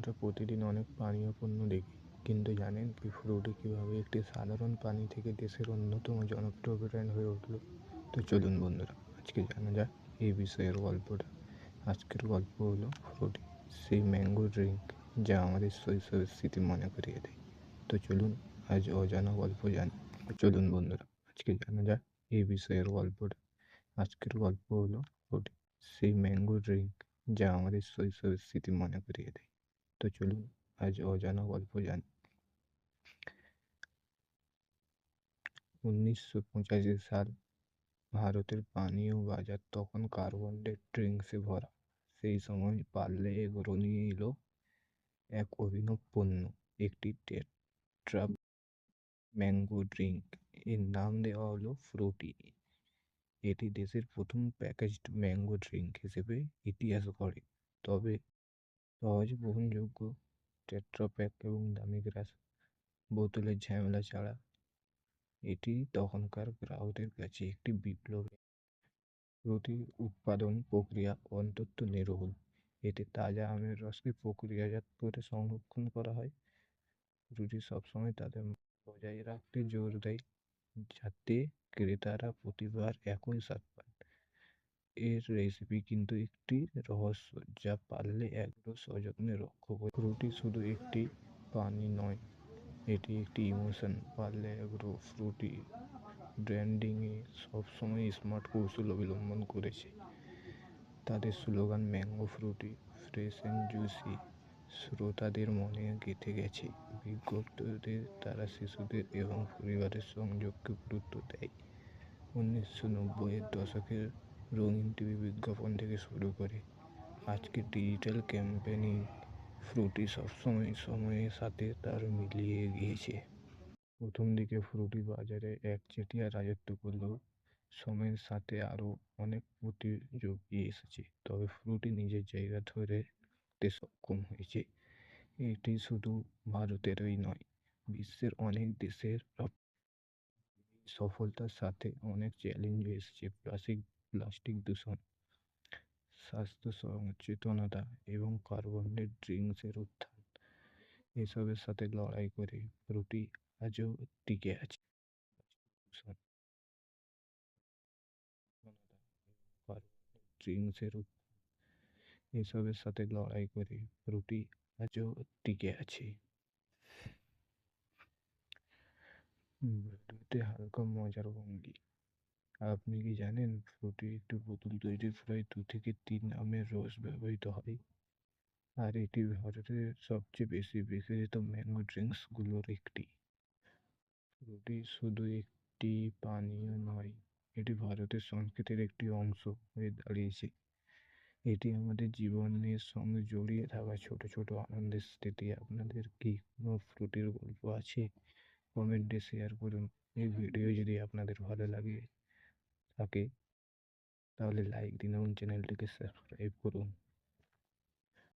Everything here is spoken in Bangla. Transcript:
আমরা প্রতিদিন অনেক পানীয় পণ্য দেখি, কিন্তু জানেন কি ফ্রুটি কীভাবে একটি সাধারণ পানি থেকে দেশের অন্যতম জনপ্রিয় ব্র্যান্ড হয়ে উঠল? তো চলুন বন্ধুরা, আজকে জানা যাক এই বিষয়ের গল্পটা। আজকের গল্প হলো ফ্রুটি, সেই ম্যাঙ্গো ড্রিঙ্ক যা আমাদের শৈশবের স্মৃতি মনে করিয়ে দেয়। তো চলুন আজ অজানা গল্প জানি। তো চলুন বন্ধুরা, আজকে জানা যাক এই বিষয়ের গল্পটা। আজকের গল্প হলো ফ্রুটি, সেই ম্যাঙ্গো ড্রিঙ্ক যা আমাদের শৈশবের স্মৃতি মনে করিয়ে দেয়। তো চলুন আজ অজানা গল্প জানি। 1985 সাল। ভারতের পানীয় বাজার তখন কার্বনেটেড ড্রিঙ্কসে ভরা। সেই সময় পার্লে এগরো নিয়ে এলো এক অভিনব পণ্য, একটি টেট্রা ম্যাঙ্গো ড্রিঙ্ক। এর নাম দেওয়া হলো ফ্রুটি। এটি দেশের প্রথম প্যাকেজড ম্যাঙ্গো ড্রিঙ্ক হিসেবে ইতিহাস গড়ে। তবে সহজ বহনযোগ্য, টেট্রা প্যাক এবং দামি গ্লাস বোতলের ঝামেলা ছাড়া এটি তখনকার গ্রাহকদের কাছে একটি বিপ্লব। ফ্রুটি উৎপাদন প্রক্রিয়া অত্যন্ত নির্ভুল। এতে তাজা আমের রসকে প্রক্রিয়াজাত করে সংরক্ষণ করা হয়। ফ্রুটি সবসময় তাদের বজায় রাখতে জোর দেয়, যাতে ক্রেতারা প্রতিবার একই স্বাদ পান। এর রেসিপি কিন্তু একটি রহস্য, যা পারলে একদম সযত্নে রক্ষা করে। ফ্রুটি শুধু একটি পানি নয়, এটি একটি ইমোশন। পার্লে এগ্রো ফ্রুটি ব্র্যান্ডিংয়ে সবসময় স্মার্ট কৌশল অবলম্বন করেছে। তাদের slogan mango Frooti, fresh and juicy, শ্রোতাদের মনে গেঁথে গেছে। বিজ্ঞপ্তিতে তারা শিশুদের এবং পরিবারের সংযোগকে গুরুত্ব দেয়। 1990-এর দশকের রঙিন টিভি বিজ্ঞাপন থেকে শুরু করে আজকের ডিজিটাল ক্যাম্পেইনিং, ফ্রুটি সবসময় সময়ের সাথে তার মিলিয়ে গিয়েছে। প্রথম দিকে ফ্রুটি বাজারে একচেটিয়া রাজত্ব করলেও সময়ের সাথে আরও অনেক প্রতিযোগী এসেছে। তবে ফ্রুটি নিজের জায়গা ধরে রাখতে সক্ষম হয়েছে। এটি শুধু ভারতেরই নয়, বিশ্বের অনেক দেশের সফলতার সাথে অনেক চ্যালেঞ্জ এসেছে। প্লাস্টিক দূষণ, স্বাস্থ্য সচেতনতা এবং কার্বনেটেড ড্রিঙ্কসের উত্থান, এসবের সাথে লড়াই করে ফ্রুটি আজও টিকে আছে। ড্রিঙ্কসের এসবের সাথে লড়াই করে ফ্রুটি আজও টিকে আছে। ভিডিওতে হালকা মজার ভঙ্গি। আপনি কি জানেন ফ্রুটি একটি বোতল তৈরি প্রায় 2 থেকে 3 আমের রস ব্যবহৃত হয়, আর এটি ভারতের সবচেয়ে বেশি বিক্রিত ম্যাঙ্গো ড্রিঙ্কসগুলোর একটি। ফ্রুটি শুধু একটি পানীয় নয়, এটি ভারতের সংস্কৃতির একটি অংশ হয়ে দাঁড়িয়েছে। এটি আমাদের জীবনের সঙ্গে জড়িয়ে থাকা ছোট ছোট আনন্দের স্মৃতি। আপনাদের কি কোনো ফ্রুটির গল্প আছে? কমেন্টে শেয়ার করুন। এই ভিডিও যদি আপনাদের ভালো লাগে থাকে তাহলে লাইক দিন এবং চ্যানেলটিকে সাবস্ক্রাইব করুন।